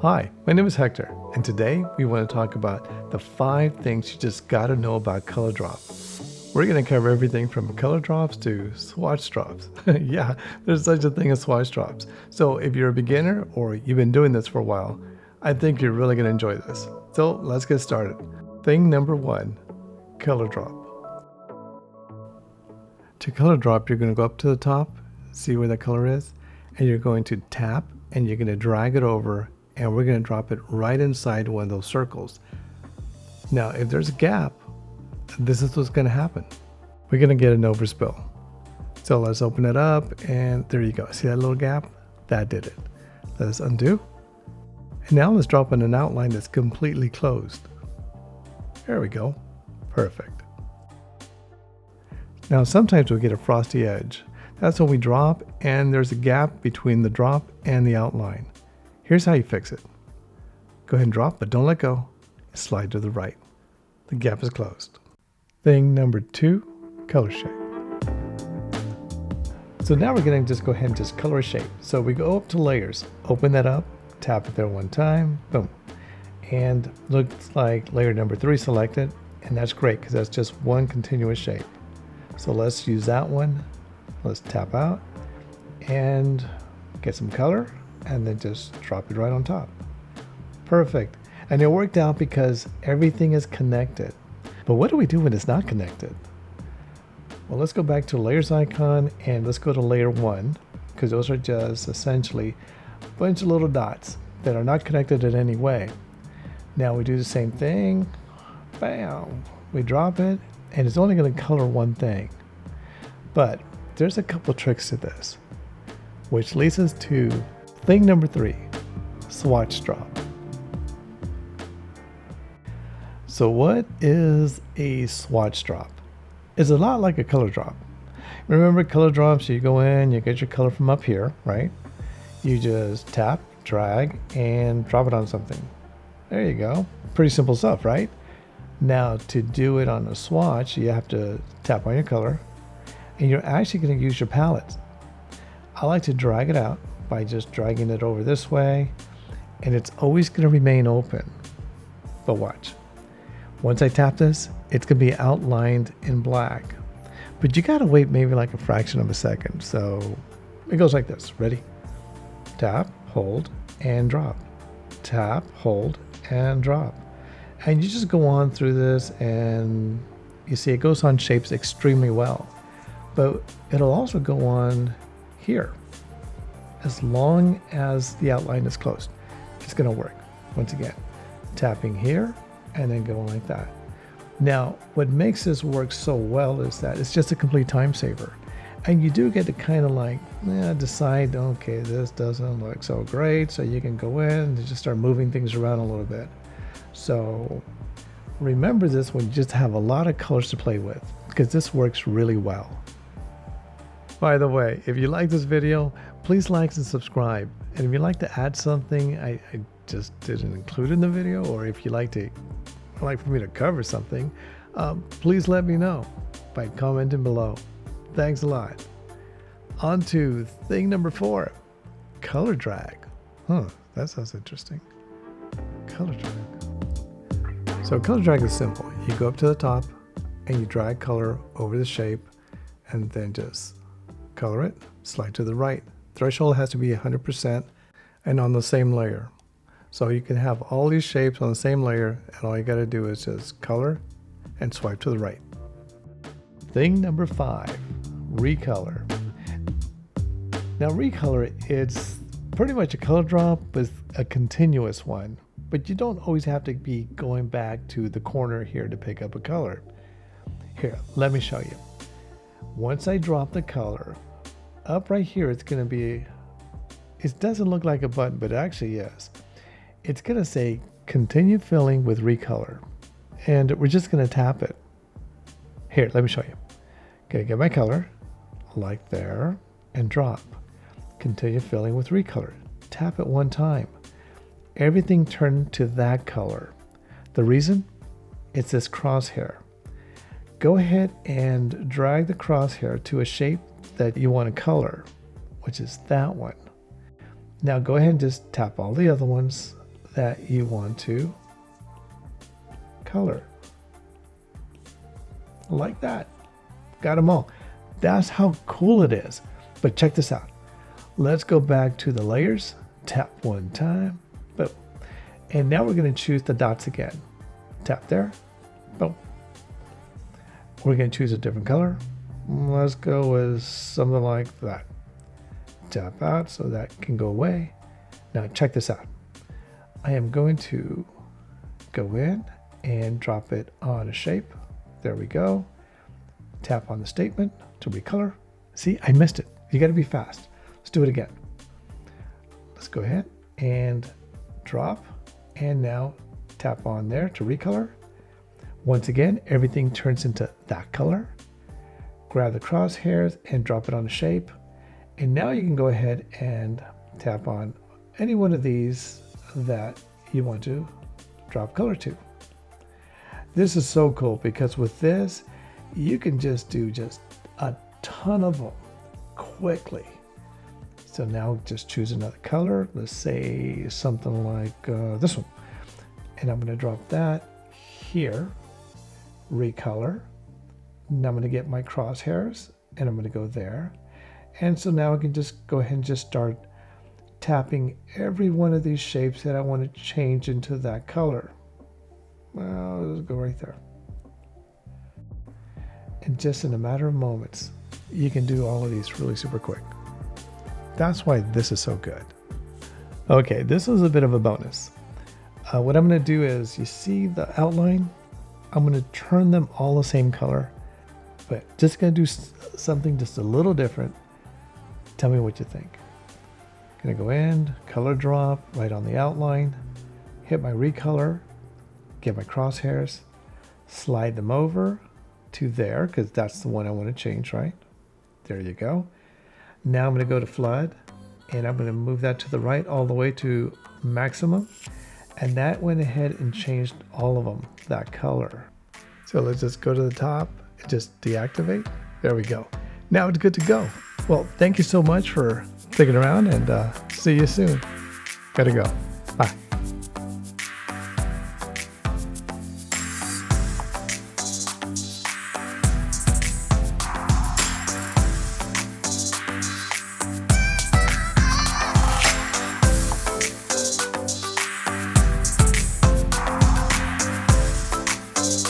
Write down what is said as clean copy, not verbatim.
Hi, my name is Hector, and today we want to talk about the 5 things you just gotta know about Color Drop. We're going to cover everything from color drops to swatch drops. Yeah, there's such a thing as swatch drops. So if you're a beginner or you've been doing this for a while, I think you're really going to enjoy this. So let's get started. Thing number 1, color drop. To color drop, you're going to go up to the top, see where the color is, and you're going to tap and you're going to drag it over, and we're going to drop it right inside one of those circles. Now, if there's a gap, this is what's going to happen. We're going to get an overspill. So let's open it up, and there you go. See that little gap? That did it. Let's undo. And now let's drop in an outline that's completely closed. There we go. Perfect. Now sometimes we get a frosty edge. That's when we drop and there's a gap between the drop and the outline. Here's how you fix it. Go ahead and drop, but don't let go. Slide to the right. The gap is closed. Thing number 2, color shape. So now we're going to just go ahead and just color a shape. So we go up to layers, open that up, tap it there one time, boom. And looks like layer number 3 selected, and that's great because that's just one continuous shape. So let's use that one. Let's tap out and get some color and then just drop it right on top. Perfect. And it worked out because everything is connected. But what do we do when it's not connected? Well, let's go back to layers icon and let's go to layer 1, because those are just essentially a bunch of little dots that are not connected in any way. Now we do the same thing. Bam! We drop it and it's only going to color one thing. But there's a couple tricks to this, which leads us to thing number 3, swatch drop. So what is a swatch drop? It's a lot like a color drop. Remember color drops, you go in, you get your color from up here, right? You just tap, drag, and drop it on something. There you go. Pretty simple stuff, right? Now to do it on a swatch, you have to tap on your color, and you're actually going to use your palette. I like to drag it out by just dragging it over this way, and it's always going to remain open. But watch. Once I tap this, it's going to be outlined in black. But you got to wait maybe like a fraction of a second. So it goes like this. Ready? Tap, hold, and drop. Tap, hold, and drop. And you just go on through this, and you see it goes on shapes extremely well. But it'll also go on here. As long as the outline is closed, it's going to work. Once again, tapping here, and then going like that. Now, what makes this work so well is that it's just a complete time saver. And you do get to kind of like decide, okay, this doesn't look so great. So you can go in and just start moving things around a little bit. So remember this when you just have a lot of colors to play with, because this works really well. By the way, if you like this video, please like and subscribe. And if you'd like to add something I just didn't include in the video, or if you'd like for me to cover something, please let me know by commenting below. Thanks a lot. On to thing number 4, color drag. That sounds interesting. Color drag. So color drag is simple. You go up to the top and you drag color over the shape and then just color it, slide to the right. Threshold has to be 100% and on the same layer. So you can have all these shapes on the same layer, and all you got to do is just color and swipe to the right. Thing number 5, recolor. Now recolor, it's pretty much a color drop with a continuous one, but you don't always have to be going back to the corner here to pick up a color. Here, let me show you. Once I drop the color, up right here, it's going to be, it doesn't look like a button, but it actually is. It's going to say continue filling with recolor, and we're just going to tap it. Here, let me show you. Okay, get my color, like there, and drop. Continue filling with recolor. Tap it one time. Everything turned to that color. The reason? It's this crosshair. Go ahead and drag the crosshair to a shape that you want to color, which is that one. Now go ahead and just tap all the other ones, that you want to color. Like that. Got them all. That's how cool it is. But check this out. Let's go back to the layers. Tap one time. Boom. And now we're going to choose the dots again. Tap there. Boom. We're going to choose a different color. Let's go with something like that. Tap out so that can go away. Now check this out. I am going to go in and drop it on a shape. There we go. Tap on the statement to recolor. See, I missed it. You got to be fast. Let's do it again. Let's go ahead and drop. And now tap on there to recolor. Once again, everything turns into that color. Grab the crosshairs and drop it on a shape. And now you can go ahead and tap on any one of these that you want to drop color to. This is so cool because with this, you can just do just a ton of them quickly. So now just choose another color. Let's say something like this one. And I'm going to drop that here, recolor. Now I'm going to get my crosshairs and I'm going to go there. And so now I can just go ahead and just start tapping every one of these shapes that I want to change into that color. Well, let's go right there. And just in a matter of moments, you can do all of these really super quick. That's why this is so good. Okay, this is a bit of a bonus. What I'm going to do is, you see the outline? I'm going to turn them all the same color, but just going to do something just a little different. Tell me what you think. Gonna go in, color drop right on the outline, hit my recolor, get my crosshairs, slide them over to there because that's the one I want to change, right? There you go. Now I'm going to go to flood and I'm going to move that to the right all the way to maximum. And that went ahead and changed all of them, that color. So let's just go to the top and just deactivate. There we go. Now it's good to go. Well, thank you so much for sticking around and see you soon. Gotta go.